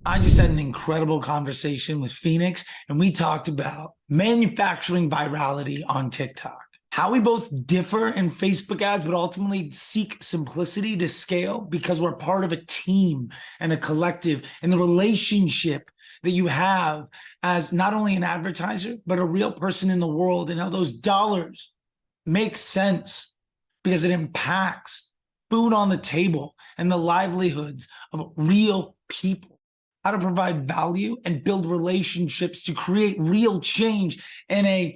I just had an incredible conversation with Phoenix, and we talked about manufacturing virality on TikTok. How we both differ in Facebook ads, but ultimately seek simplicity to scale because we're part of a team and a collective, and the relationship that you have as not only an advertiser, but a real person in the world, and how those dollars make sense because it impacts food on the table and the livelihoods of real people. How to provide value and build relationships to create real change in a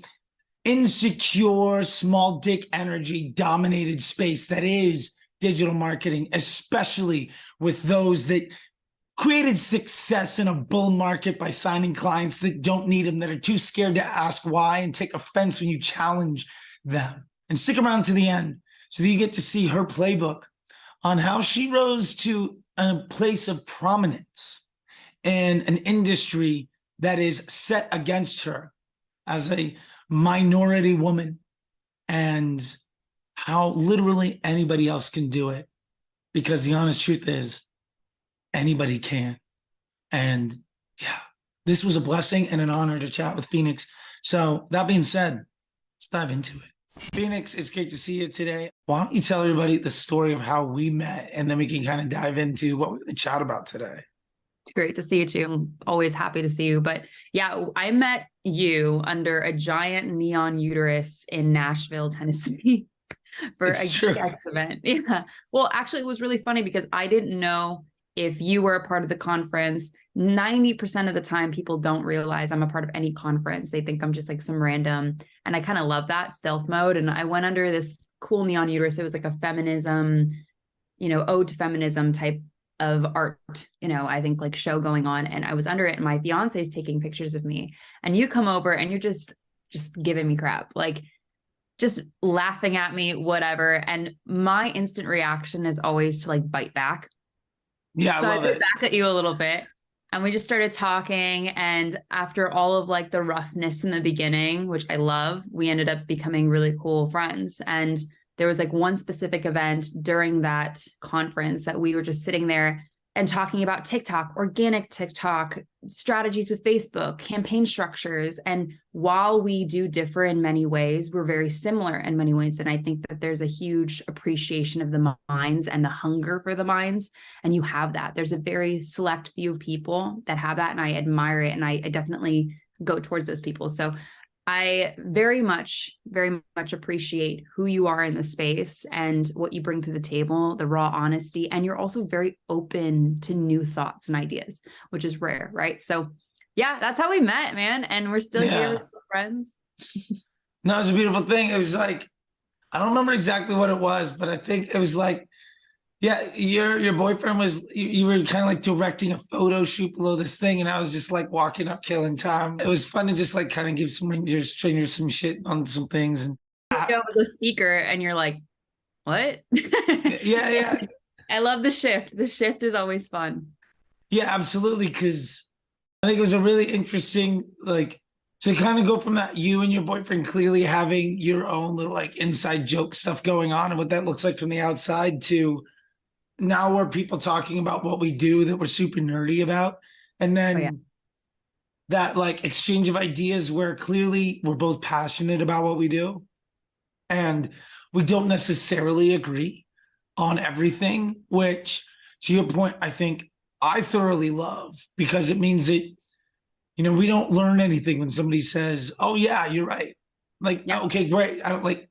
insecure, small dick energy dominated space that is digital marketing, especially with those that created success in a bull market by signing clients that don't need them, that are too scared to ask why and take offense when you challenge them. And stick around to the end so that you get to see her playbook on how she rose to a place of prominence in an industry that is set against her as a minority woman, and how literally anybody else can do it, because the honest truth is anybody can. And yeah, this was a blessing and an honor to chat with Phoenix. So that being said, let's dive into it. Phoenix, it's great to see you today. Why don't you tell everybody the story of how we met, and then we can kind of dive into what we're going to chat about today. It's great to see you too. I'm always happy to see you. But yeah, I met you under a giant neon uterus in Nashville, Tennessee for a guest event. Yeah. Well, actually, it was really funny because I didn't know if you were a part of the conference. 90% of the time, people don't realize I'm a part of any conference. They think I'm just like some random. And I kind of love that stealth mode. And I went under this cool neon uterus. It was like a feminism, ode to feminism type of art, I think like show going on. And I was under it, and my fiance is taking pictures of me, and you come over and you're just giving me crap, like just laughing at me, whatever. And my instant reaction is always to like bite back. Yeah, so I love bit it. back at you a little bit, and we just started talking. And after all of like the roughness in the beginning, which I love, we ended up becoming really cool friends. And there was like one specific event during that conference that we were just sitting there and talking about TikTok, organic TikTok, strategies with Facebook, campaign structures. And while we do differ in many ways, we're very similar in many ways. And I think that there's a huge appreciation of the minds and the hunger for the minds. And you have that. There's a very select few of people that have that, and I admire it. And I definitely go towards those people. So I very much appreciate who you are in the space and what you bring to the table, the raw honesty. And you're also very open to new thoughts and ideas, which is rare, right? So yeah, that's how we met, man. And we're still here, we're still friends. No, it's a beautiful thing. It was like, I don't remember exactly what it was, but I think it was like, yeah, your boyfriend was, you were kind of like directing a photo shoot below this thing, and I was just like walking up, killing time. It was fun to just like kind of give some strangers some shit on some things. And you go with the speaker and you're like, what? yeah. I love the shift. The shift is always fun. Yeah, absolutely. Because I think it was a really interesting, like, to kind of go from that, you and your boyfriend clearly having your own little like inside joke stuff going on and what that looks like from the outside, to now we're people talking about what we do that we're super nerdy about. And then that like exchange of ideas where clearly we're both passionate about what we do, and we don't necessarily agree on everything, which, to your point, I think I thoroughly love, because it means that, we don't learn anything when somebody says, oh yeah, you're right. Like, okay, great. I don't like,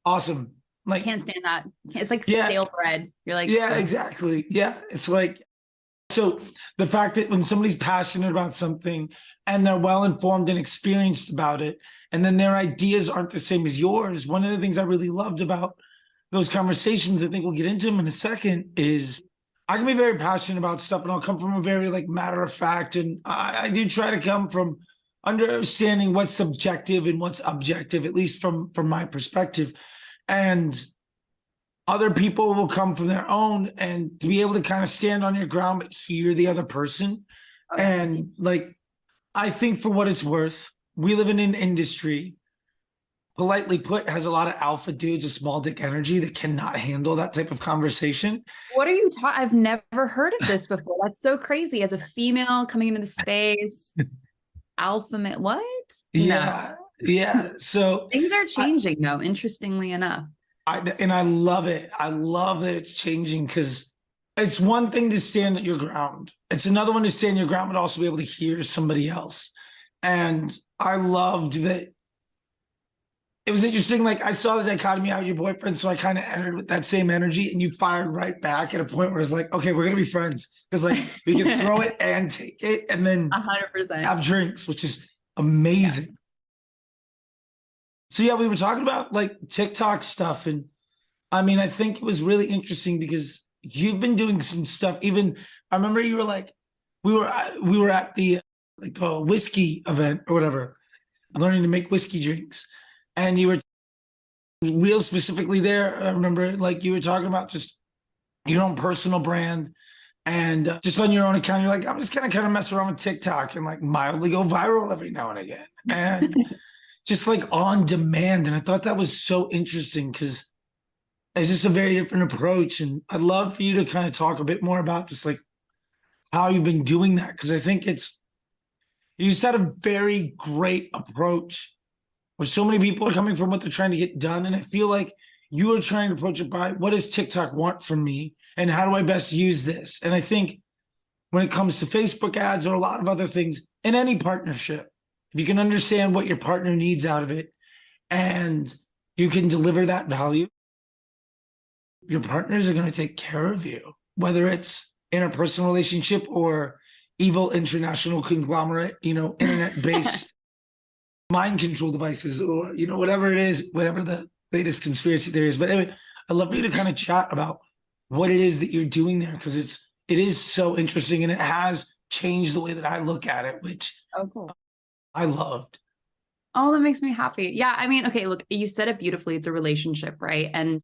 awesome. Like, can't stand that. It's like stale bread. You're like, yeah, exactly. Yeah. It's like, so the fact that when somebody's passionate about something and they're well-informed and experienced about it, and then their ideas aren't the same as yours, one of the things I really loved about those conversations, I think we'll get into them in a second, is I can be very passionate about stuff, and I'll come from a very like matter of fact. And I do try to come from understanding what's subjective and what's objective, at least from my perspective. And other people will come from their own, and to be able to kind of stand on your ground, but hear the other person. And like, I think for what it's worth, we live in an industry politely put, has a lot of alpha dudes with small dick energy that cannot handle that type of conversation. What are you talking? I've never heard of this before. That's so crazy. As a female coming into the space, alpha male, what? Yeah. No. Yeah. So Things are changing though, interestingly enough. I love it. I love that it's changing, because it's one thing to stand at your ground. It's another one to stand your ground, but also be able to hear somebody else. And I loved that. It was interesting. Like, I saw the dichotomy out of your boyfriend, so I kind of entered with that same energy, and you fired right back at a point where it's like, okay, we're gonna be friends, because like we can throw it and take it, and then 100%. have drinks, which is amazing. Yeah. So yeah, we were talking about like TikTok stuff, and I mean, I think it was really interesting because you've been doing some stuff. Even I remember you were like, we were at the like the whiskey event or whatever, learning to make whiskey drinks, and you were real specifically there. I remember like you were talking about just your own personal brand, and just on your own account, you're like, I'm just gonna kind of mess around with TikTok and like mildly go viral every now and again, and just like on demand. And I thought that was so interesting because it's just a very different approach. And I'd love for you to kind of talk a bit more about just like how you've been doing that, because I think you set a very great approach where so many people are coming from what they're trying to get done. And I feel like you are trying to approach it by, what does TikTok want from me? And how do I best use this? And I think when it comes to Facebook ads or a lot of other things in any partnership, if you can understand what your partner needs out of it and you can deliver that value, your partners are going to take care of you, whether it's interpersonal relationship or evil international conglomerate, internet-based mind control devices, or, whatever it is, whatever the latest conspiracy theory is. But anyway, I'd love for you to kind of chat about what it is that you're doing there, because it is so interesting, and it has changed the way that I look at it, which Cool. I loved. Oh, that makes me happy. Yeah. I mean, okay, look, you said it beautifully. It's a relationship, right? And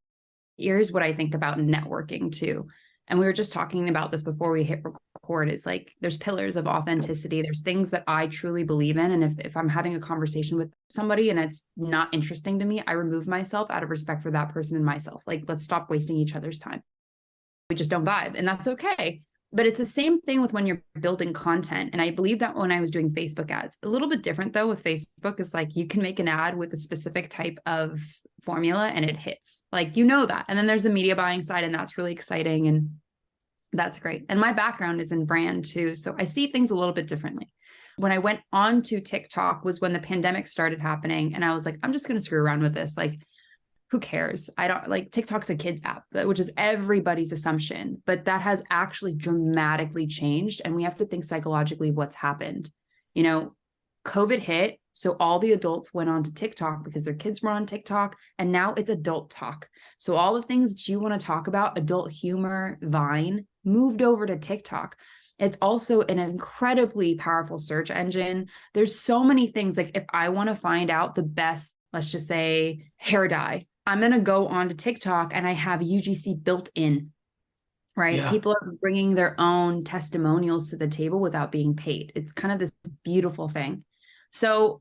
here's what I think about networking too. And we were just talking about this before we hit record, is like, there's pillars of authenticity. There's things that I truly believe in. And if I'm having a conversation with somebody and it's not interesting to me, I remove myself out of respect for that person and myself. Like, let's stop wasting each other's time. We just don't vibe, and that's okay. But it's the same thing with when you're building content. And I believe that when I was doing Facebook ads, a little bit different though with Facebook, is like, you can make an ad with a specific type of formula and it hits, like, that. And then there's the media buying side, and that's really exciting. And that's great. And my background is in brand too. So I see things a little bit differently. When I went on to TikTok was when the pandemic started happening. And I was like, I'm just going to screw around with this. Like, who cares? I don't like, TikTok's a kids app, which is everybody's assumption, but that has actually dramatically changed. And we have to think psychologically what's happened. COVID hit. So all the adults went on to TikTok because their kids were on TikTok, and now it's adult talk. So all the things that you want to talk about, adult humor, Vine, moved over to TikTok. It's also an incredibly powerful search engine. There's so many things. Like, if I want to find out the best, let's just say, hair dye, I'm going to go on to TikTok and I have UGC built in, right? Yeah. People are bringing their own testimonials to the table without being paid. It's kind of this beautiful thing. So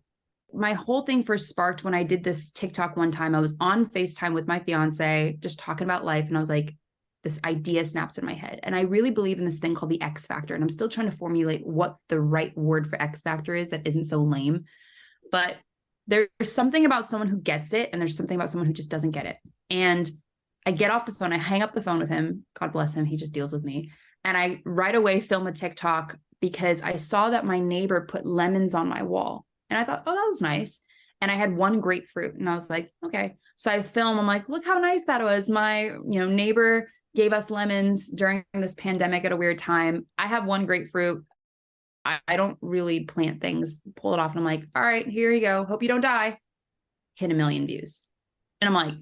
my whole thing first sparked when I did this TikTok one time. I was on FaceTime with my fiance, just talking about life. And I was like, this idea snaps in my head. And I really believe in this thing called the X factor. And I'm still trying to formulate what the right word for X factor is that isn't so lame. But there's something about someone who gets it, and there's something about someone who just doesn't get it. And I get off the phone, I hang up the phone with him. God bless him. He just deals with me. And I right away film a TikTok because I saw that my neighbor put lemons on my wall. And I thought, oh, that was nice. And I had one grapefruit, and I was like, okay. So I film, I'm like, look how nice that was. My, neighbor gave us lemons during this pandemic at a weird time. I have one grapefruit. I don't really plant things, pull it off. And I'm like, all right, here you go. Hope you don't die. Hit 1 million views. And I'm like,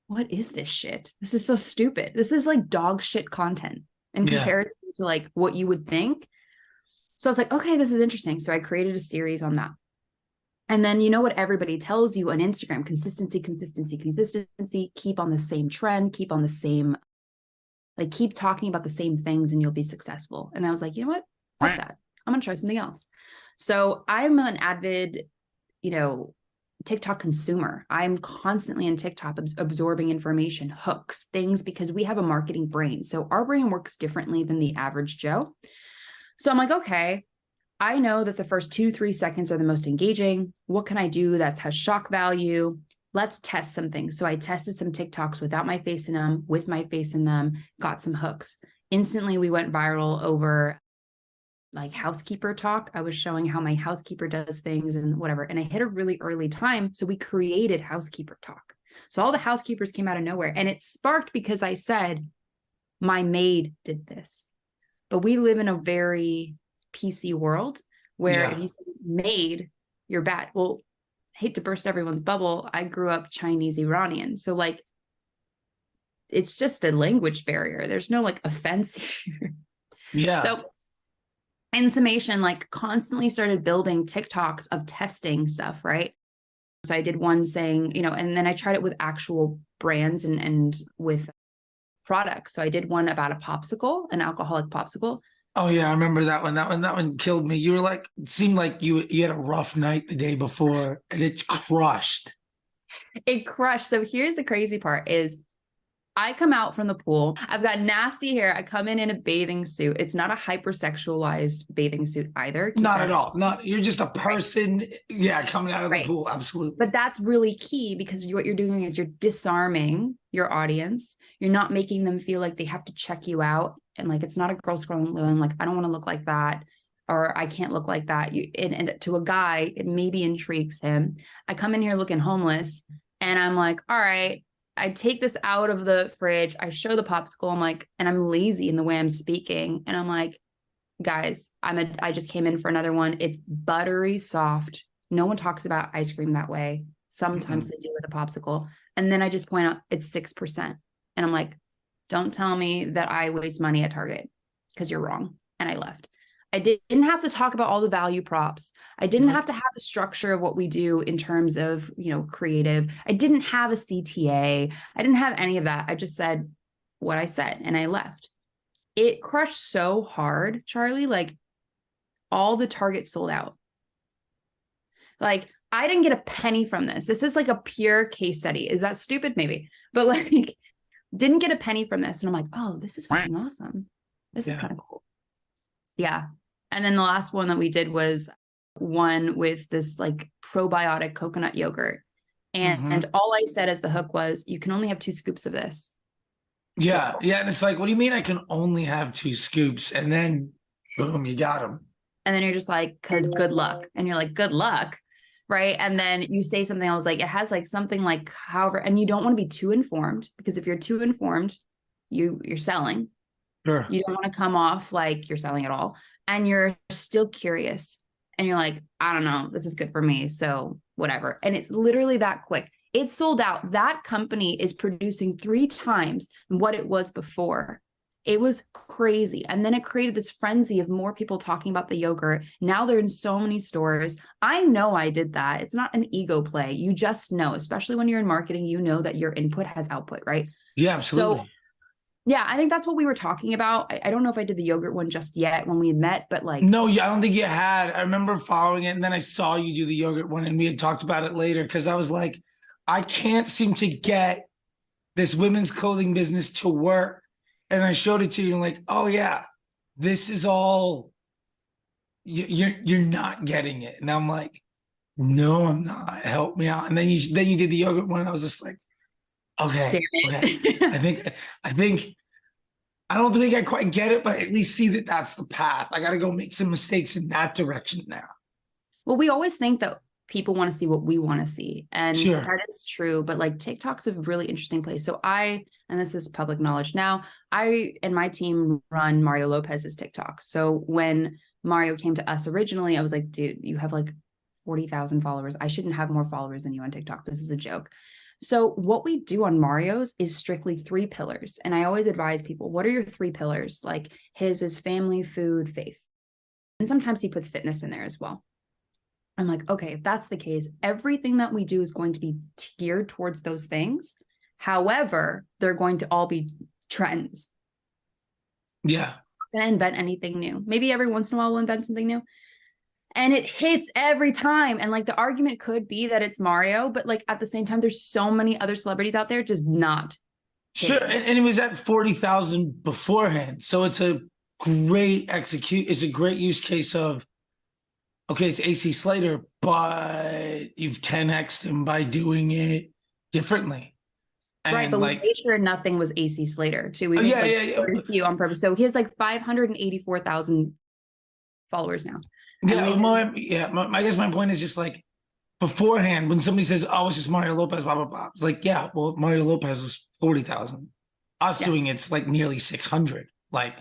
what is this shit? This is so stupid. This is like dog shit content in comparison to like what you would think. So I was like, okay, this is interesting. So I created a series on that. And then, what everybody tells you on Instagram, consistency, keep on the same trend, keep on the same, like, keep talking about the same things and you'll be successful. And I was like, you know what? Fuck that. I'm going to try something else. So I'm an avid, TikTok consumer. I'm constantly in TikTok absorbing information, hooks, things, because we have a marketing brain. So our brain works differently than the average Joe. So I'm like, okay, I know that the first 2-3 seconds are the most engaging. What can I do that has shock value? Let's test something. So I tested some TikToks without my face in them, with my face in them, got some hooks. Instantly, we went viral over like housekeeper talk. I was showing how my housekeeper does things and whatever. And I hit a really early time. So we created housekeeper talk. So all the housekeepers came out of nowhere. And it sparked because I said, my maid did this. But we live in a very PC world where if you say maid, you're bad. Well, hate to burst everyone's bubble. I grew up Chinese Iranian. So like, it's just a language barrier. There's no like offense here. Yeah. So in summation, like constantly started building TikToks of testing stuff, right? So I did one saying, and then I tried it with actual brands and with products. So I did one about a popsicle, an alcoholic popsicle. Oh yeah, I remember that one. That one killed me. You were like, it seemed like you had a rough night the day before, and it crushed. It crushed. So here's the crazy part is I come out from the pool. I've got nasty hair. I come in a bathing suit. It's not a hypersexualized bathing suit either. Not at all. You're just a person. Right. Yeah. Coming out of the pool. Absolutely. But that's really key because what you're doing is you're disarming your audience. You're not making them feel like they have to check you out. And like, it's not a girl scrolling going like, I don't want to look like that. Or I can't look like that. And to a guy, it maybe intrigues him. I come in here looking homeless and I'm like, all right, I take this out of the fridge. I show the popsicle. I'm like, and I'm lazy in the way I'm speaking. And I'm like, guys, I just came in for another one. It's buttery soft. No one talks about ice cream that way. Sometimes they do with a popsicle. And then I just point out it's 6%. And I'm like, don't tell me that I waste money at Target because you're wrong. And I left. I didn't have to talk about all the value props. I didn't have to have the structure of what we do in terms of, creative. I didn't have a CTA. I didn't have any of that. I just said what I said and I left. It crushed so hard, Charlie, like all the Target sold out. Like I didn't get a penny from this. This is like a pure case study. Is that stupid? Maybe, but like didn't get a penny from this. And I'm like, oh, this is fucking awesome. This is kind of cool. Yeah. And then the last one that we did was one with this like probiotic coconut yogurt. And all I said as the hook was, you can only have 2 scoops of this. Yeah. So, yeah. And it's like, what do you mean I can only have 2 scoops? And then boom, you got them. And then you're just like, cause good luck. And you're like, good luck. Right. And then you say something, I was like, it has like something like, however, and you don't want to be too informed because if you're too informed, you're selling. Sure. You don't want to come off like you're selling at all. And you're still curious and you're like, I don't know, this is good for me. So whatever. And it's literally that quick. It's sold out. That company is producing 3 times what it was before. It was crazy. And then it created this frenzy of more people talking about the yogurt. Now they're in so many stores. I know I did that. It's not an ego play. You just know, especially when you're in marketing, you know that your input has output, right? Yeah, absolutely. So yeah, I think that's what we were talking about. I don't know if I did the yogurt one just yet when we had met, but like. No, I don't think you had. I remember following it and then I saw you do the yogurt one and we had talked about it later because I was like, I can't seem to get this women's clothing business to work. And I showed it to you and like, oh yeah, this is all, you're not getting it. And I'm like, no, I'm not. Help me out. And then you did the yogurt one. And I was just like, okay. I don't think I quite get it, but I at least see that that's the path. I got to go make some mistakes in that direction now. Well, we always think that people want to see what we want to see. And that is true, but like TikTok's a really interesting place. So and this is public knowledge now, I and my team run Mario Lopez's TikTok. So when Mario came to us originally, I was like, dude, you have like 40,000 followers. I shouldn't have more followers than you on TikTok. This is a joke. So what we do on Mario's is strictly 3 pillars. And I always advise people, what are your 3 pillars? Like his is family, food, faith. And sometimes he puts fitness in there as well. I'm like, okay, if that's the case, everything that we do is going to be geared towards those things. However, they're going to all be trends. Yeah. I'm going to invent anything new. Maybe every once in a while we'll invent something new. and it hits every time. And like the argument could be that it's Mario, but like at the same time, there's so many other celebrities out there just not Sure. hitting. And it was at 40,000 beforehand. So it's a great it's a great use case of, okay, it's AC Slater, but you've 10x'd him by doing it differently. And Right, but like, we made sure nothing was AC Slater too. We yeah, made you on purpose. So he has like 584,000 followers now. I guess my point is just like, beforehand, when somebody says, "Oh, it's just Mario Lopez," blah blah blah, it's like, yeah, well, Mario Lopez was 40,000. Us doing it's like nearly 600. Like,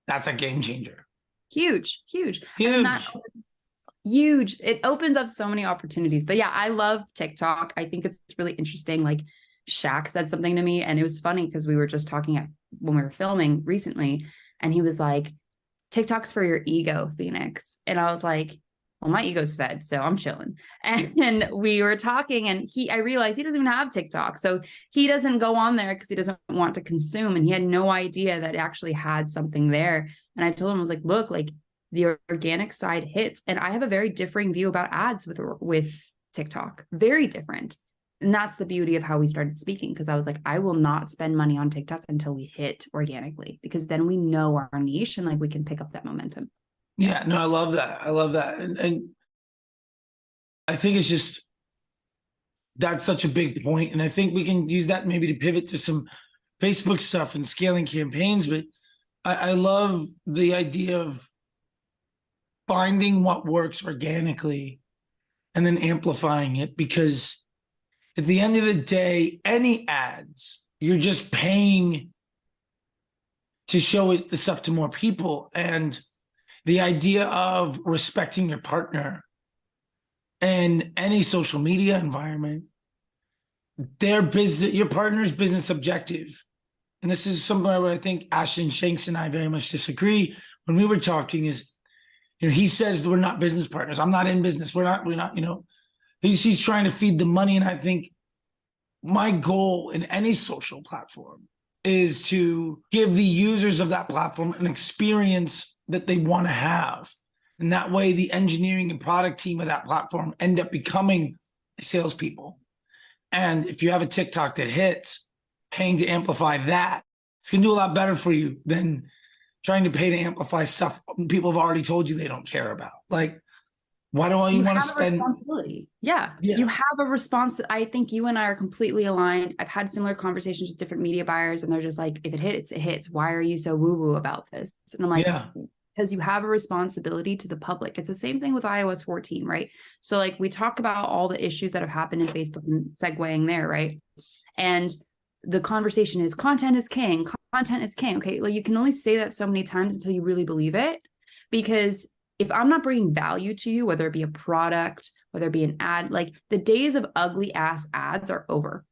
that's a game changer. Huge. Huge. It opens up so many opportunities. But yeah, I love TikTok. I think it's really interesting. Like Shaq said something to me, and it was funny because we were just talking when we were filming recently, and he was like, "TikTok's for your ego, Phoenix." And I was like, well, my ego's fed, so I'm chilling. And we were talking, and I realized he doesn't even have TikTok. So he doesn't go on there because he doesn't want to consume. And he had no idea that it actually had something there. And I told him, I was like, look, like the organic side hits. And I have a very differing view about ads with TikTok, very different. And that's the beauty of how we started speaking. Because I was like, I will not spend money on TikTok until we hit organically, because then we know our niche and like we can pick up that momentum. Yeah, no, I love that. And I think it's just, that's such a big point. And I think we can use that maybe to pivot to some Facebook stuff and scaling campaigns. But I love the idea of finding what works organically and then amplifying it, because at the end of the day, any ads, you're just paying to show the stuff to more people. And the idea of respecting your partner in any social media environment, your partner's business objective. And this is somewhere where I think Ashton Shanks and I very much disagree. When we were talking is, he says we're not business partners. I'm not in business. We're not, he's trying to feed the money. And I think my goal in any social platform is to give the users of that platform an experience that they want to have. And that way the engineering and product team of that platform end up becoming salespeople. And if you have a TikTok that hits, paying to amplify that, it's going to do a lot better for you than trying to pay to amplify stuff people have already told you they don't care about. Like, why do you want to spend? Responsibility. Yeah, you have a response. I think you and I are completely aligned. I've had similar conversations with different media buyers, and they're just like, if it hits, it hits. Why are you so woo-woo about this? And I'm like, because you have a responsibility to the public. It's the same thing with iOS 14, right? So like we talk about all the issues that have happened in Facebook and segueing there, right? And the conversation is content is king. Content is king. Okay, well, you can only say that so many times until you really believe it. Because if I'm not bringing value to you, whether it be a product, whether it be an ad, like the days of ugly ass ads are over,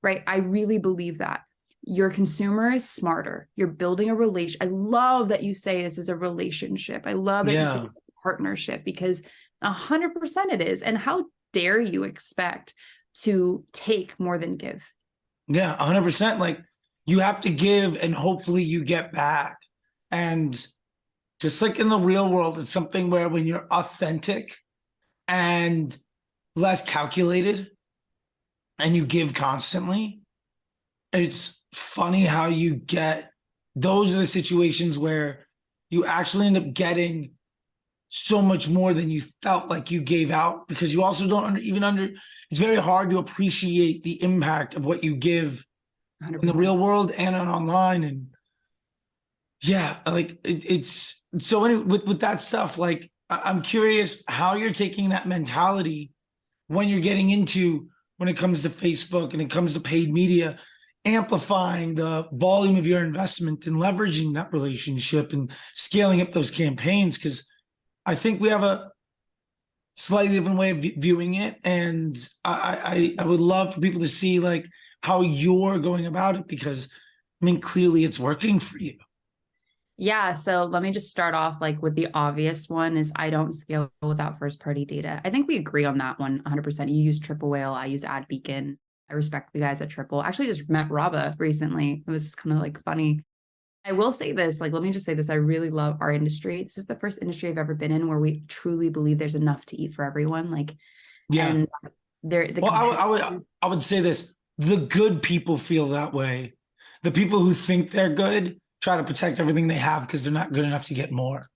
right? I really believe that. Your consumer is smarter. You're building a relation. I love that you say this is a relationship. I love that you say it's a partnership, because 100% it is. And how dare you expect to take more than give? Yeah, 100%. Like, you have to give and hopefully you get back. And just like in the real world, it's something where when you're authentic and less calculated and you give constantly, it's funny how you get, those are the situations where you actually end up getting so much more than you felt like you gave out, because you also don't it's very hard to appreciate the impact of what you give 100%. In the real world and online. And yeah, like it's so anyway, with that stuff, like I'm curious how you're taking that mentality when you're getting into, when it comes to Facebook and it comes to paid media, amplifying the volume of your investment and leveraging that relationship and scaling up those campaigns. Because I think we have a slightly different way of viewing it. And I would love for people to see like how you're going about it, because I mean, clearly it's working for you. Yeah. So let me just start off like with the obvious one is I don't scale without first party data. I think we agree on that one 100%. You use Triple Whale. I use Ad Beacon. I respect the guys at Triple. I actually just met Rabba recently. It was kind of like funny. I will say this, like, let me just say this. I really love our industry. This is the first industry I've ever been in where we truly believe there's enough to eat for everyone. Like, Yeah. and the Well, I would say this. The good people feel that way. The people who think they're good try to protect everything they have because they're not good enough to get more.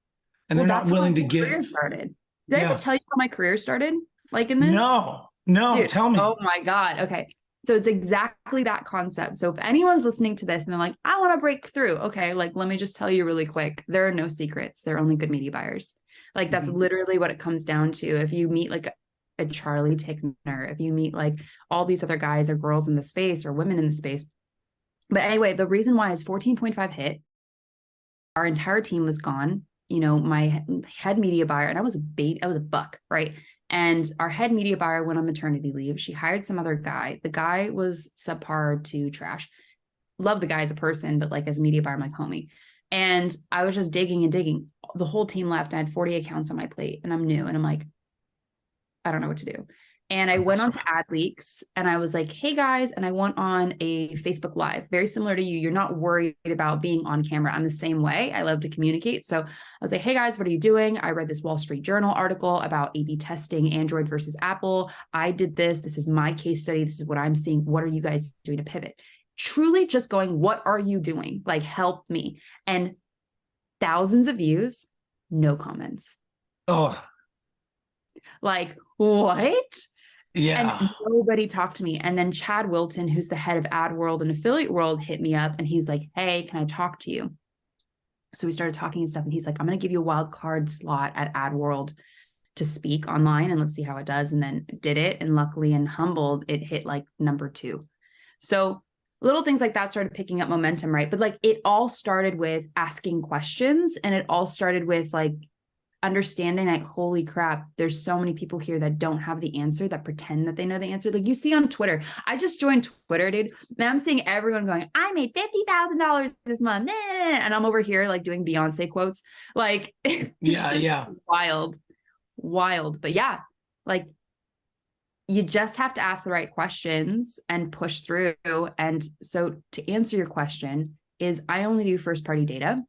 And well, they're not that's how willing my to career give. started. Did I ever Yeah. tell you how my career started? Like in this? No, no, Dude, tell oh me. my God. Okay. So it's exactly that concept. So if anyone's listening to this and they're like, I want to break through, okay, like let me just tell you really quick. There are no secrets. There are only good media buyers. Like that's literally what it comes down to. If you meet like a Charlie Tickner, if you meet like all these other guys or girls in the space or women in the space. But anyway, the reason why is 14.5 hit. Our entire team was gone. You know, my head media buyer, and I was a buck, right? And our head media buyer went on maternity leave. She hired some other guy. The guy was subpar to trash. Love the guy as a person, but like as a media buyer, I'm like, homie. And I was just digging and digging. The whole team left. I had 40 accounts on my plate and I'm new. And I'm like, I don't know what to do. And I went on to AdLeaks and I was like, hey guys, and I went on a Facebook Live, very similar to you. You're not worried about being on camera. I'm the same way. I love to communicate. So I was like, hey guys, what are you doing? I read this Wall Street Journal article about A/B testing Android versus Apple. I did this. This is my case study. This is what I'm seeing. What are you guys doing to pivot? Truly just going, what are you doing? Like, help me. And thousands of views, no comments. Oh, Like, what? yeah. And nobody talked to me. And then Chad Wilton, who's the head of Ad World and Affiliate World, hit me up and he's like, hey, can I talk to you? So we started talking and stuff. And he's like, I'm going to give you a wild card slot at Ad World to speak online and let's see how it does. And then did it. And luckily and humbled, it hit like number 2. So little things like that started picking up momentum, right? But like it all started with asking questions and it all started with like understanding like, holy crap, there's so many people here that don't have the answer, that pretend that they know the answer. Like you see on Twitter, I just joined Twitter, dude, and I'm seeing everyone going, I made $50,000 this month. And I'm over here like doing Beyonce quotes. Like, Yeah. wild, wild. But yeah, like you just have to ask the right questions and push through. And so to answer your question is I only do first party data.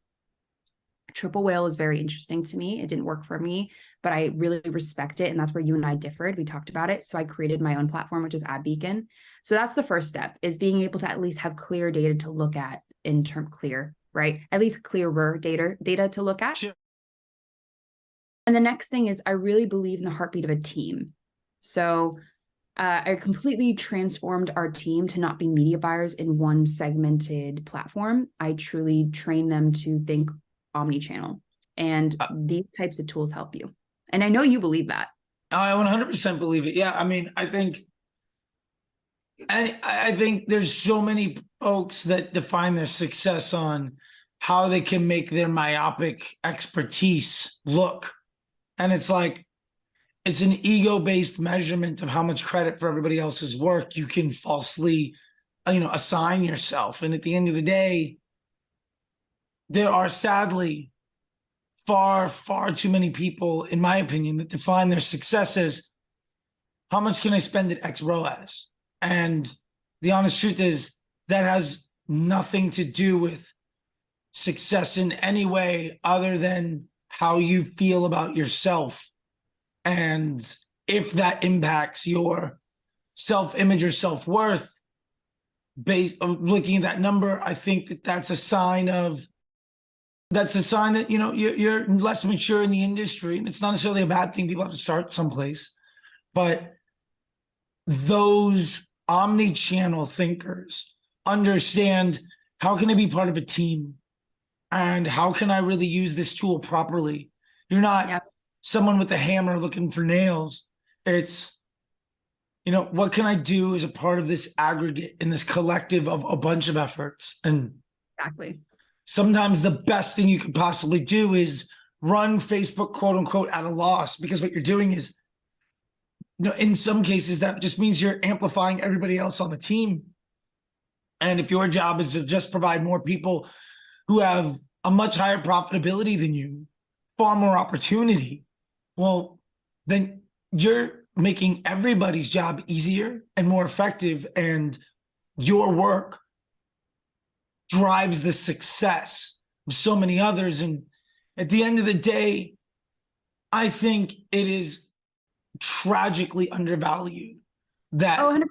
Triple whale is very interesting to me. It didn't work for me, but I really respect it. And that's where you and I differed. We talked about it. So I created my own platform, which is Ad Beacon. So that's the first step, is being able to at least have clear data to look at in term clear, right? At least clearer data to look at. Sure. And the next thing is I really believe in the heartbeat of a team. So I completely transformed our team to not be media buyers in one segmented platform. I truly train them to think omni-channel, and these types of tools help you. And I know you believe that. I 100% believe it. Yeah, I mean, I think there's so many folks that define their success on how they can make their myopic expertise look. And it's like, it's an ego-based measurement of how much credit for everybody else's work you can falsely, assign yourself. And at the end of the day, there are sadly far, far too many people, in my opinion, that define their success as how much can I spend at X ROAS? And the honest truth is that has nothing to do with success in any way other than how you feel about yourself. And if that impacts your self-image or self-worth, based on looking at that number, I think that that's a sign that, you're less mature in the industry. And it's not necessarily a bad thing. People have to start someplace. But those omni-channel thinkers understand, how can I be part of a team? And how can I really use this tool properly? You're not someone with a hammer looking for nails. It's, what can I do as a part of this aggregate in this collective of a bunch of efforts? And Exactly. sometimes the best thing you could possibly do is run Facebook, quote unquote, at a loss, because what you're doing is, in some cases, that just means you're amplifying everybody else on the team. And if your job is to just provide more people who have a much higher profitability than you, far more opportunity, well, then you're making everybody's job easier and more effective, and your work drives the success of so many others. And at the end of the day, I think it is tragically undervalued that 100%.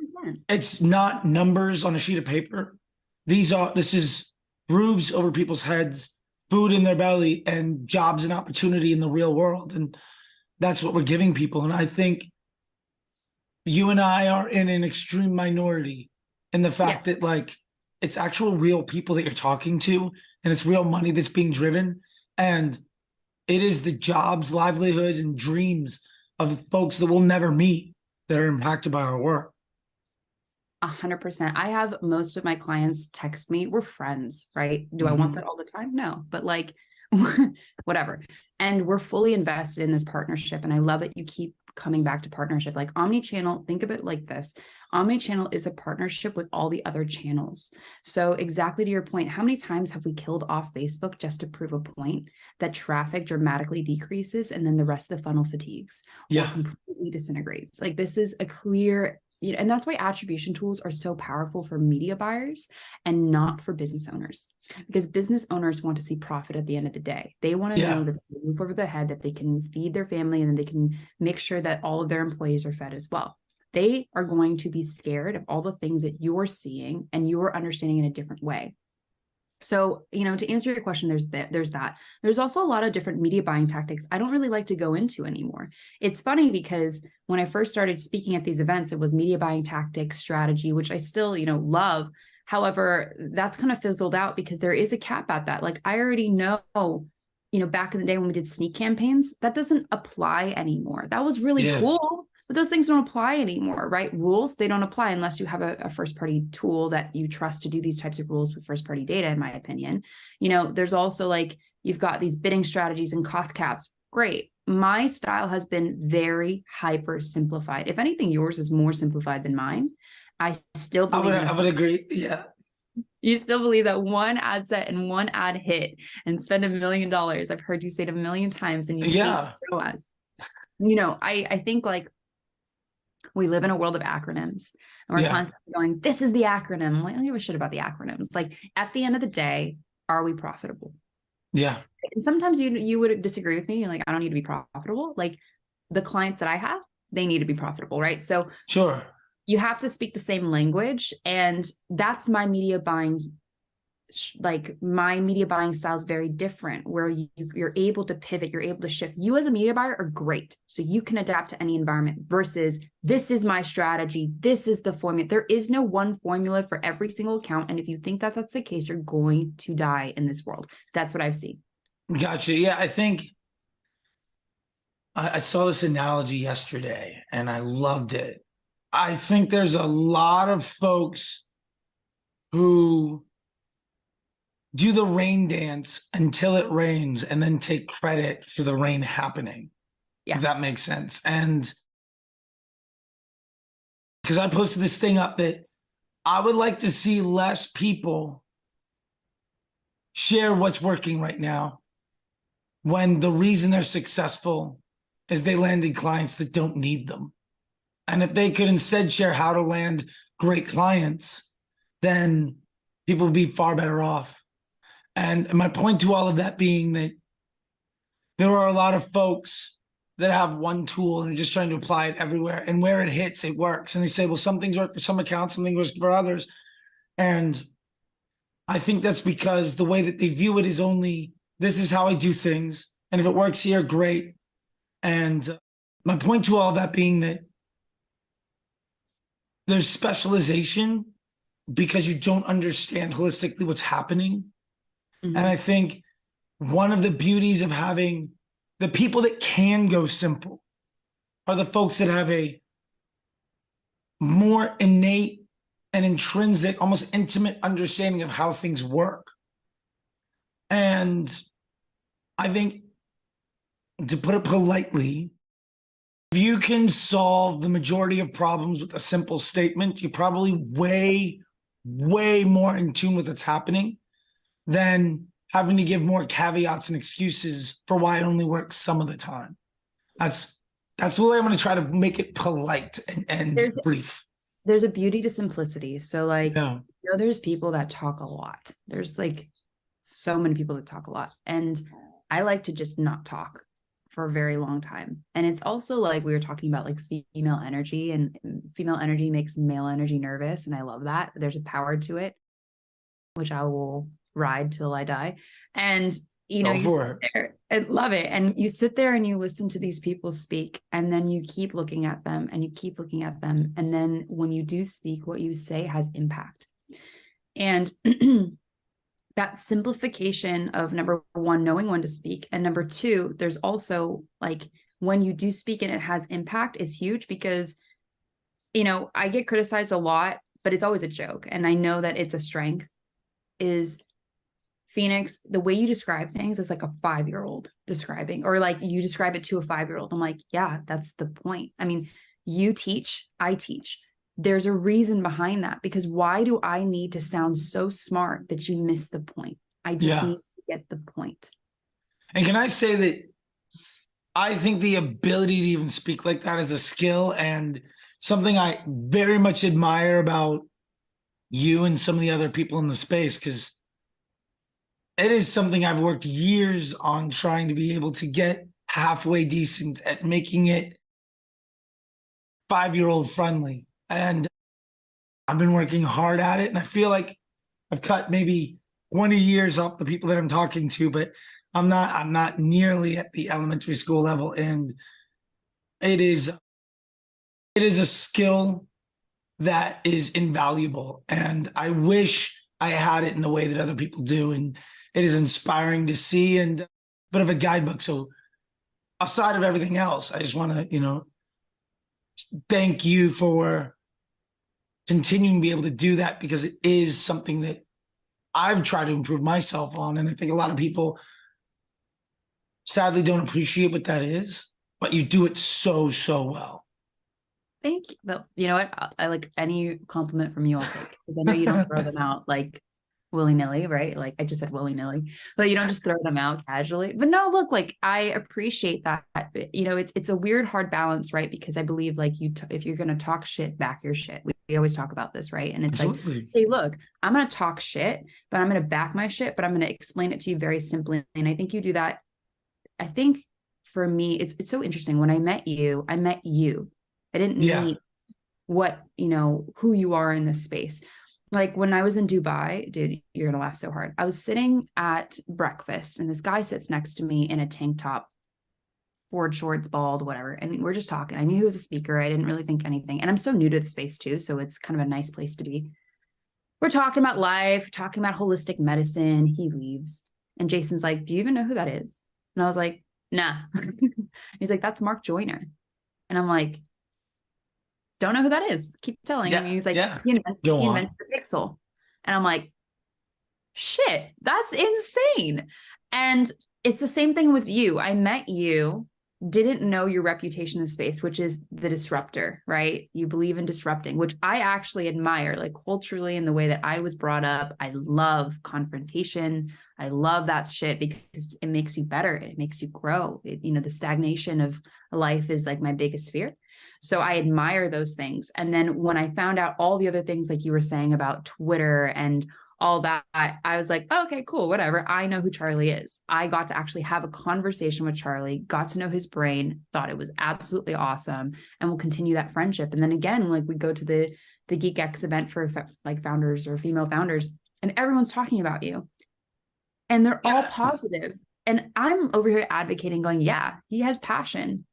it's not numbers on a sheet of paper. This is roofs over people's heads, food in their belly, and jobs and opportunity in the real world. And that's what we're giving people. And I think you and I are in an extreme minority in the fact that like it's actual real people that you're talking to, and it's real money that's being driven. And it is the jobs, livelihoods, and dreams of folks that we'll never meet that are impacted by our work. 100%. I have most of my clients text me. We're friends, right? Do I want that all the time? No, but like whatever. And we're fully invested in this partnership. And I love that you keep coming back to partnership. Like omni-channel, think of it like this. Omni-channel is a partnership with all the other channels. So exactly to your point, how many times have we killed off Facebook just to prove a point that traffic dramatically decreases and then the rest of the funnel fatigues or completely disintegrates? Like this is a clear, and that's why attribution tools are so powerful for media buyers and not for business owners, because business owners want to see profit at the end of the day. They want to know that they move over their head, that they can feed their family, and then they can make sure that all of their employees are fed as well. They are going to be scared of all the things that you're seeing and you're understanding in a different way. So, to answer your question, there's that. There's also a lot of different media buying tactics I don't really like to go into anymore. It's funny because when I first started speaking at these events, it was media buying tactics, strategy, which I still, love. However, that's kind of fizzled out because there is a cap at that. Like I already know, back in the day when we did sneak campaigns, that doesn't apply anymore. That was really cool. But those things don't apply anymore, right? Rules, they don't apply unless you have a first-party tool that you trust to do these types of rules with first-party data, in my opinion. There's also like, you've got these bidding strategies and cost caps. Great. My style has been very hyper simplified. If anything, yours is more simplified than mine. I still believe I would agree. Yeah. You still believe that one ad set and one ad hit and spend $1 million. I've heard you say it a million times and you hate ROAS. I think like, we live in a world of acronyms and we're constantly going, this is the acronym. I'm like, I don't give a shit about the acronyms. Like at the end of the day, are we profitable? Yeah. And sometimes you would disagree with me. You're like, I don't need to be profitable. Like the clients that I have, they need to be profitable, right? So sure, you have to speak the same language. And that's my media buying. Like my media buying style is very different, where you're able to pivot, you're able to shift. You as a media buyer are great. So you can adapt to any environment versus this is my strategy. This is the formula. There is no one formula for every single account. And if you think that that's the case, you're going to die in this world. That's what I've seen. Gotcha. Yeah. I think I saw this analogy yesterday and I loved it. I think there's a lot of folks who do the rain dance until it rains and then take credit for the rain happening. Yeah. If that makes sense. And because I posted this thing up that I would like to see less people share what's working right now when the reason they're successful is they landed clients that don't need them. And if they could instead share how to land great clients, then people would be far better off. And my point to all of that being that there are a lot of folks that have one tool and are just trying to apply it everywhere. And where it hits, it works. And they say, well, some things work for some accounts, something works for others. And I think that's because the way that they view it is only, this is how I do things. And if it works here, great. And my point to all of that being that there's specialization because you don't understand holistically what's happening. And I think one of the beauties of having the people that can go simple are the folks that have a more innate and intrinsic, almost intimate understanding of how things work. And I think, to put it politely, if you can solve the majority of problems with a simple statement, you're probably way, way more in tune with what's happening than having to give more caveats and excuses for why it only works some of the time. That's the way I'm going to try to make it polite and brief. There's a beauty to simplicity. So like You know, there's people that talk a lot. There's like so many people that talk a lot. And I like to just not talk for a very long time. And it's also like we were talking about like female energy, and female energy makes male energy nervous. And I love that. There's a power to it, which I will ride till I die. And you know, you sit there and love it. And you sit there and you listen to these people speak, and then you keep looking at them and you keep looking at them. And then when you do speak, what you say has impact. And that simplification of, number one, knowing when to speak. And number two, there's also like when you do speak and it has impact is huge, because, you know, I get criticized a lot, but it's always a joke. And I know that it's a strength. Is Phoenix, the way you describe things is like a 5-year-old describing, or like you describe it to a 5-year-old. I'm like, yeah, that's the point. I mean, you teach, I teach. There's a reason behind that, because why do I need to sound so smart that you miss the point? I just need to get the point. And can I say that I think the ability to even speak like that is a skill, and something I very much admire about you and some of the other people in the space, because it is something I've worked years on, trying to be able to get halfway decent at making it 5-year-old friendly. And I've been working hard at it. And I feel like I've cut maybe 20 years off the people that I'm talking to, but I'm not nearly at the elementary school level. And it is a skill that is invaluable. And I wish I had it in the way that other people do. And it is inspiring to see, and a bit of a guidebook. So aside of everything else, I just want to, you know, thank you for continuing to be able to do that, because it is something that I've tried to improve myself on. And I think a lot of people sadly don't appreciate what that is, but you do it so, so well. Thank you. You know what? I like any compliment from you, I'll take, because I know you don't throw them out like willy-nilly, right? Like I just said willy-nilly, but you don't just throw them out casually. But no, look, like I appreciate that. You know, it's a weird, hard balance, right? Because I believe like if you're going to talk shit, back your shit. We always talk about this, right? And it's Absolutely. like, hey, look, I'm going to talk shit, but I'm going to back my shit, but I'm going to explain it to you very simply. And I think you do that. I think for me, it's so interesting. When I met you. I didn't meet what, you know, who you are in this space. Like when I was in Dubai, dude, you're going to laugh so hard. I was sitting at breakfast and this guy sits next to me in a tank top, board shorts, bald, whatever. And we're just talking. I knew he was a speaker. I didn't really think anything. And I'm so new to the space too. So it's kind of a nice place to be. We're talking about life, talking about holistic medicine. He leaves. And Jason's like, do you even know who that is? And I was like, nah. He's like, that's Mark Joyner. And I'm like, don't know who that is. Keep telling me. He's like, he invented the pixel. And I'm like, shit, that's insane. And it's the same thing with you. I met you, didn't know your reputation in space, which is the disruptor, right? You believe in disrupting, which I actually admire, like culturally in the way that I was brought up. I love confrontation. I love that shit because it makes you better. It makes you grow. You know, the stagnation of life is like my biggest fear. So I admire those things. And then when I found out all the other things, like you were saying about Twitter and all that, I was like, oh, okay, cool, whatever. I know who Charlie is. I got to actually have a conversation with Charlie, got to know his brain, thought it was absolutely awesome, and we'll continue that friendship. And then again, like we go to the Geek X event for like founders or female founders, and everyone's talking about you. And they're all positive. And I'm over here advocating, going, yeah, he has passion.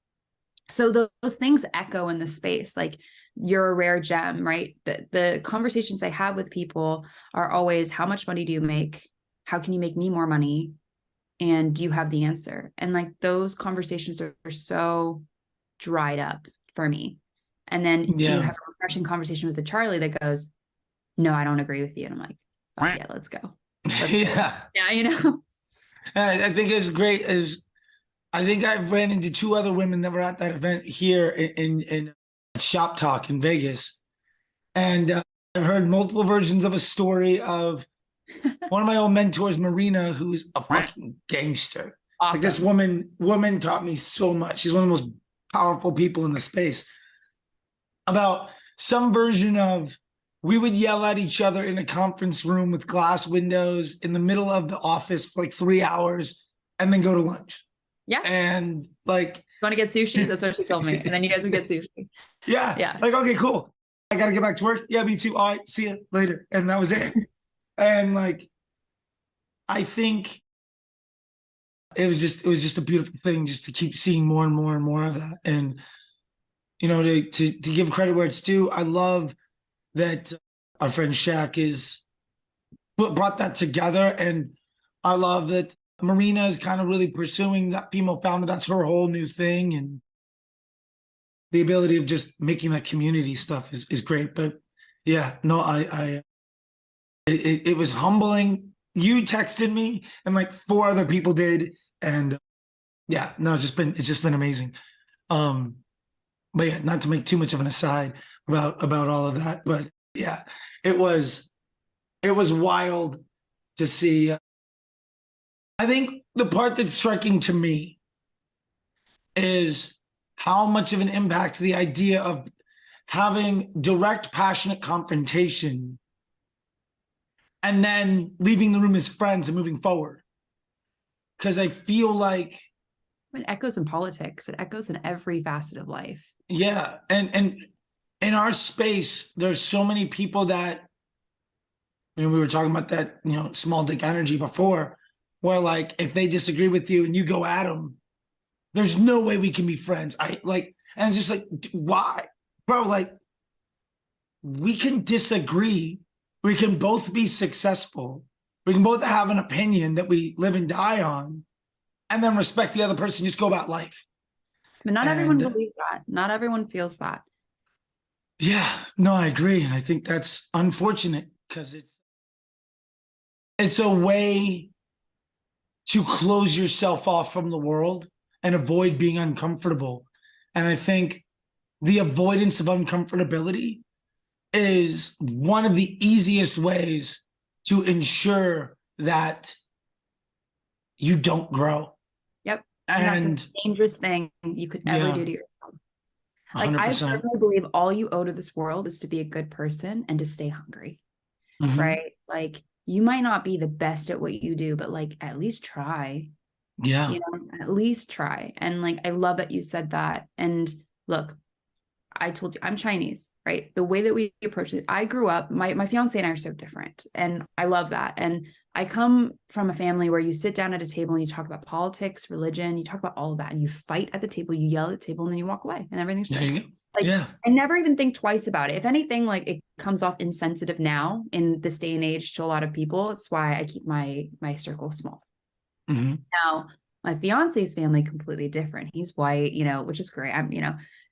So those things echo in the space. Like you're a rare gem, right? The conversations I have with people are always, how much money do you make? How can you make me more money? And do you have the answer? And like those conversations are so dried up for me. And then you have a refreshing conversation with the Charlie that goes, no, I don't agree with you. And I'm like, fuck yeah, let's go. Yeah, you know. I think it's great is I think I've ran into 2 other women that were at that event here in Shop Talk in Vegas. And I've heard multiple versions of a story of one of my old mentors, Marina, who's a fucking gangster. Awesome. Like this woman taught me so much. She's one of the most powerful people in the space. About some version of we would yell at each other in a conference room with glass windows in the middle of the office for like 3 hours and then go to lunch. Yeah. And like, You want to get sushi? That's what she told me. And then you guys would get sushi. yeah. Yeah. Like, okay, cool. I got to get back to work. Yeah, me too. All right. See you later. And that was it. And like, I think it was just a beautiful thing just to keep seeing more and more and more of that. And, you know, to give credit where it's due, I love that our friend Shaq is brought that together. And I love that Marina is kind of really pursuing that female founder. That's her whole new thing. And the ability of just making that community stuff is great. But yeah, no, it was humbling. You texted me and like 4 other people did. And yeah, no, it's just been amazing. But yeah, not to make too much of an aside about all of that, but yeah, it was wild to see. I think the part that's striking to me is how much of an impact the idea of having direct, passionate confrontation and then leaving the room as friends and moving forward. Because I feel like it echoes in politics. It echoes in every facet of life. Yeah. And in our space, there's so many people that, you know, we were talking about that, you know, small dick energy before, where like, if they disagree with you and you go at them, there's no way we can be friends. And it's just like, why? Bro, like, we can disagree. We can both be successful. We can both have an opinion that we live and die on, and then respect the other person, just go about life. But not everyone believes that. Not everyone feels that. Yeah, no, I agree. And I think that's unfortunate because it's a way to close yourself off from the world and avoid being uncomfortable. And I think the avoidance of uncomfortability is one of the easiest ways to ensure that you don't grow. Yep. And that's a dangerous thing you could ever do to yourself. Like 100%. I certainly believe all you owe to this world is to be a good person and to stay hungry. Mm-hmm. Right? Like, you might not be the best at what you do, but like, at least try. Yeah. You know, at least try. And like, I love that you said that. And look, I told you I'm Chinese, right? The way that we approach it, I grew up, my fiance and I are so different. And I love that. And I come from a family where you sit down at a table and you talk about politics, religion, you talk about all of that, and you fight at the table, you yell at the table, and then you walk away and everything's changed. Like, yeah. I never even think twice about it. If anything, like, it comes off insensitive now in this day and age to a lot of people. It's why I keep my circle small. Mm-hmm. Now, my fiance's family, completely different. He's white, you know, which is great.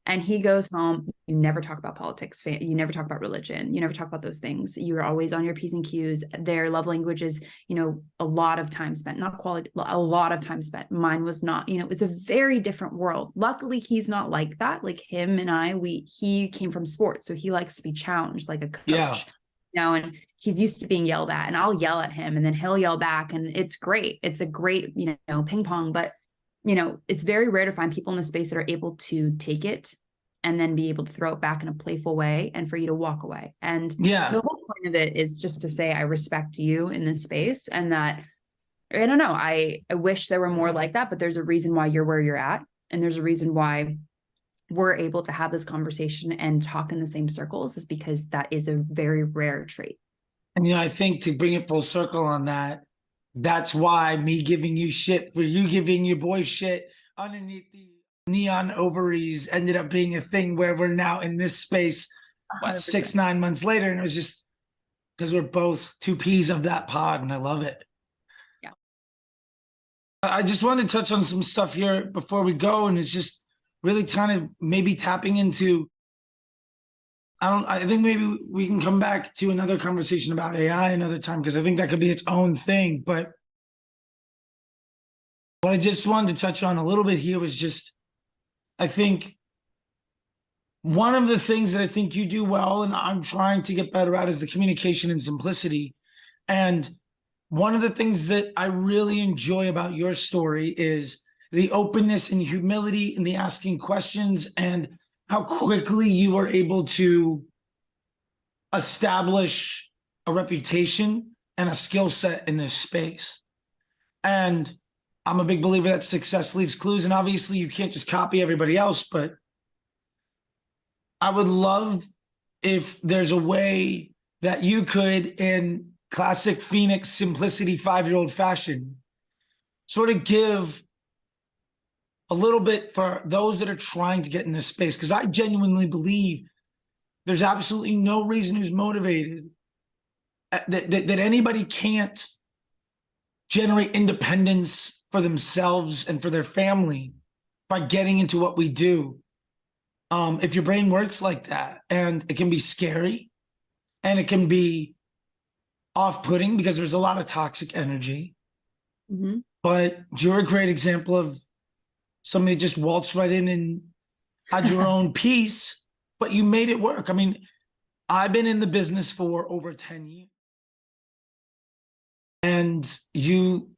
And he goes home, you never talk about politics, you never talk about religion, you never talk about those things. You're always on your P's and Q's. Their love language is, you know, a lot of time spent, not quality, a lot of time spent. Mine was not, you know, it's a very different world. Luckily, he's not like that. Like him and I, he came from sports, so he likes to be challenged like a coach. Yeah. You know, and he's used to being yelled at, and I'll yell at him and then he'll yell back, and it's great. It's a great, you know, ping pong, but you know, it's very rare to find people in the space that are able to take it and then be able to throw it back in a playful way and for you to walk away. And yeah, the whole point of it is just to say, I respect you in this space, and that, I don't know, I wish there were more like that, but there's a reason why you're where you're at. And there's a reason why we're able to have this conversation and talk in the same circles, is because that is a very rare trait. And, you know, I think to bring it full circle on that, that's why me giving you shit for you giving your boy shit underneath the neon ovaries ended up being a thing where we're now in this space, 6-9 months later. And it was just because we're both 2 P's of that pod, and I love it. Yeah. I just want to touch on some stuff here before we go. And it's just really kind of maybe tapping into, I think maybe we can come back to another conversation about AI another time, because I think that could be its own thing. But what I just wanted to touch on a little bit here was just, I think one of the things that I think you do well, and I'm trying to get better at, is the communication and simplicity. And one of the things that I really enjoy about your story is the openness and humility and the asking questions, and how quickly you were able to establish a reputation and a skill set in this space. And I'm a big believer that success leaves clues. And obviously you can't just copy everybody else, but I would love if there's a way that you could, in classic Phoenix simplicity 5-year-old fashion, sort of give a little bit for those that are trying to get in this space. Because I genuinely believe there's absolutely no reason who's motivated that anybody can't generate independence for themselves and for their family by getting into what we do. If your brain works like that, and it can be scary and it can be off-putting because there's a lot of toxic energy. Mm-hmm. But you're a great example of somebody that just waltzed right in and had your own piece, but you made it work. I mean, I've been in the business for over 10 years. And you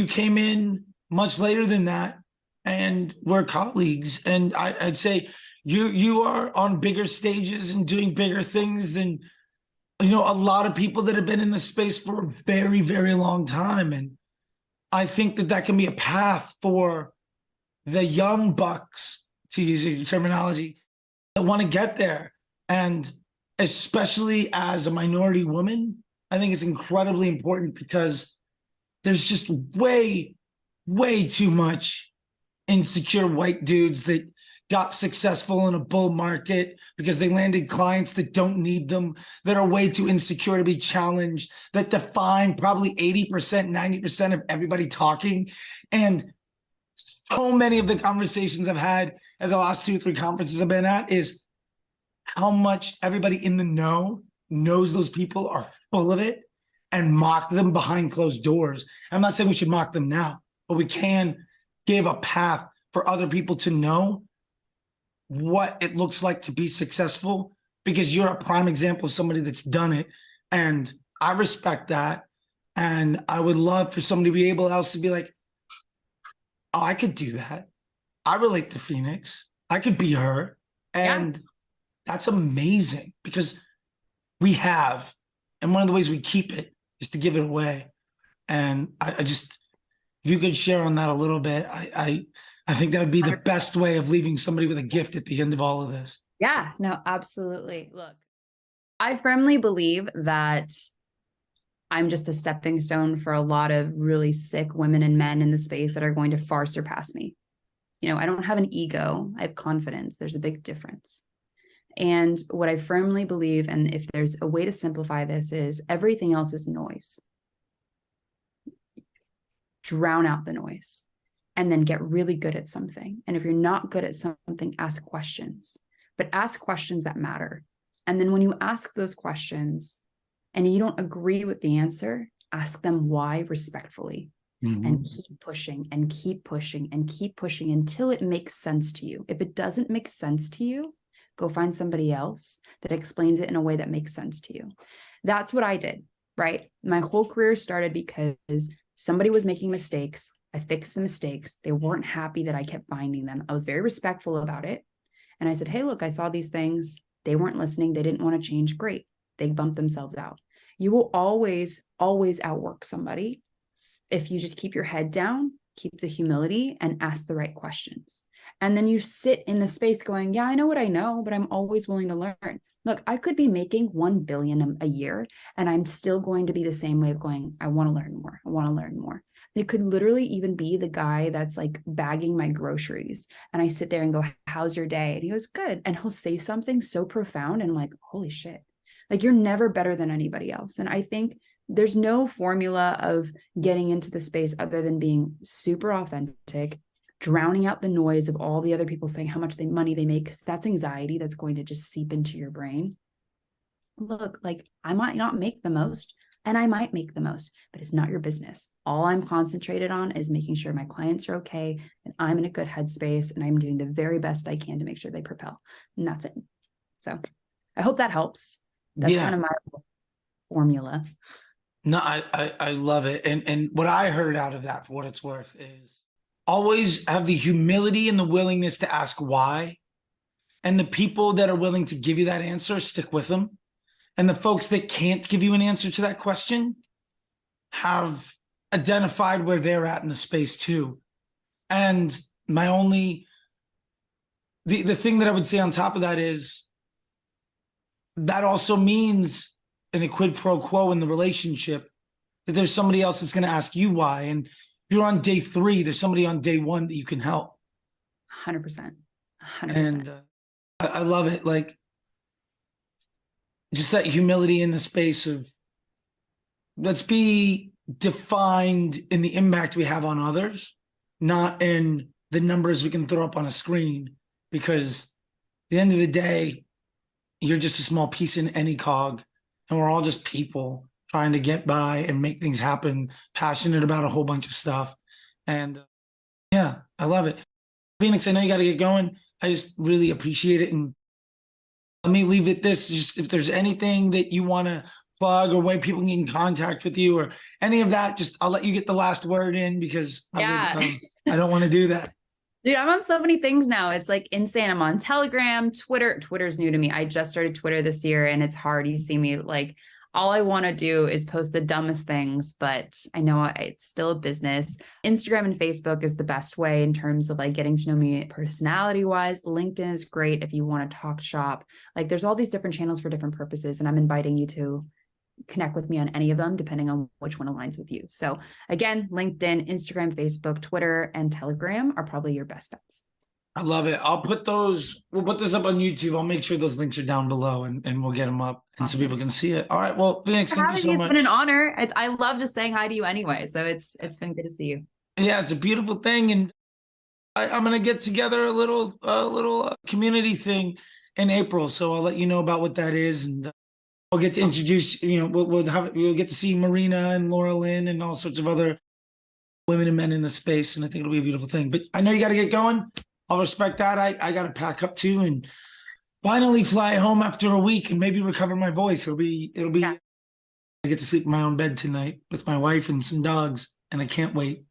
came in much later than that, and we're colleagues. And I'd say you are on bigger stages and doing bigger things than, a lot of people that have been in the space for a very, very long time. And I think that can be a path for the young bucks, to use your terminology, that want to get there. And especially as a minority woman, I think it's incredibly important because there's just way, way too much insecure white dudes that got successful in a bull market because they landed clients that don't need them, that are way too insecure to be challenged, that define probably 80%, 90% of everybody talking. And so many of the conversations I've had at the last 2 or 3 conferences I've been at is how much everybody in the know knows those people are full of it and mock them behind closed doors. I'm not saying we should mock them now, but we can give a path for other people to know what it looks like to be successful, because you're a prime example of somebody that's done it. And I respect that. And I would love for somebody to be able else to be like, oh, I could do that. I relate to Phoenix. I could be her. And that's amazing, because we have, and one of the ways we keep it is to give it away. And I just, if you could share on that a little bit, I think that would be the best way of leaving somebody with a gift at the end of all of this. Yeah, no, absolutely. Look, I firmly believe that I'm just a stepping stone for a lot of really sick women and men in the space that are going to far surpass me. I don't have an ego. I have confidence. There's a big difference. And what I firmly believe, and if there's a way to simplify this, is everything else is noise. Drown out the noise and then get really good at something. And if you're not good at something, ask questions, but ask questions that matter. And then when you ask those questions and you don't agree with the answer, ask them why respectfully. Mm-hmm. And keep pushing and keep pushing and keep pushing until it makes sense to you. If it doesn't make sense to you, go find somebody else that explains it in a way that makes sense to you. That's what I did, right? My whole career started because somebody was making mistakes. I fixed the mistakes. They weren't happy that I kept finding them. I was very respectful about it. And I said, hey, look, I saw these things. They weren't listening. They didn't want to change. Great. They bumped themselves out. You will always, always outwork somebody if you just keep your head down, keep the humility, and ask the right questions. And then you sit in the space going, yeah, I know what I know, but I'm always willing to learn. Look, I could be making 1 billion a year, and I'm still going to be the same way of going, I want to learn more. I want to learn more. It could literally even be the guy that's like bagging my groceries. And I sit there and go, how's your day? And he goes, good. And he'll say something so profound. And I'm like, holy shit, like you're never better than anybody else. And I think there's no formula of getting into the space other than being super authentic, drowning out the noise of all the other people saying how much money they make, because that's anxiety that's going to just seep into your brain. Look, like I might not make the most and I might make the most, but it's not your business. All I'm concentrated on is making sure my clients are okay and I'm in a good headspace and I'm doing the very best I can to make sure they propel. And that's it. So I hope that helps. That's kind of my formula. No, I love it. And what I heard out of that, for what it's worth, is always have the humility and the willingness to ask why. And the people that are willing to give you that answer, stick with them. And the folks that can't give you an answer to that question have identified where they're at in the space too. And my only, the thing that I would say on top of that is that also means in a quid pro quo in the relationship that there's somebody else that's going to ask you why. And if you're on day 3, there's somebody on day 1 that you can help. 100%. 100%. And I love it. Like, just that humility in the space of, let's be defined in the impact we have on others, not in the numbers we can throw up on a screen, because at the end of the day, you're just a small piece in any cog, and we're all just people trying to get by and make things happen, passionate about a whole bunch of stuff. And yeah, I love it. Phoenix, I know you got to get going. I just really appreciate it. And let me leave it this, just if there's anything that you want to plug or way people can get in contact with you or any of that, just I'll let you get the last word in, because I don't want to do that. Dude, I'm on so many things now. It's like insane. I'm on Telegram, Twitter. Twitter's new to me. I just started Twitter this year and it's hard. You see me, like, all I want to do is post the dumbest things, but I know it's still a business. Instagram and Facebook is the best way in terms of like getting to know me personality wise. LinkedIn is great if you want to talk shop. Like, there's all these different channels for different purposes, and I'm inviting you to connect with me on any of them, depending on which one aligns with you. So again, LinkedIn, Instagram, Facebook, Twitter, and Telegram are probably your best bets. I love it. We'll put this up on YouTube. I'll make sure those links are down below, and we'll get them up and so people can see it. All right. Well, Phoenix, thank you so much. It's been an honor. I love just saying hi to you anyway. So it's been good to see you. Yeah, it's a beautiful thing. And I'm going to get together a little community thing in April. So I'll let you know about what that is. And we'll get to introduce, we'll get to see Marina and Laura Lynn and all sorts of other women and men in the space. And I think it'll be a beautiful thing. But I know you got to get going. I'll respect that. I got to pack up too and finally fly home after a week and maybe recover my voice. It'll be. Yeah. I get to sleep in my own bed tonight with my wife and some dogs, and I can't wait.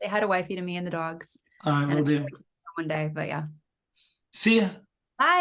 Say hi to wifey to me and the dogs. All right, we'll do. One day, but yeah. See ya.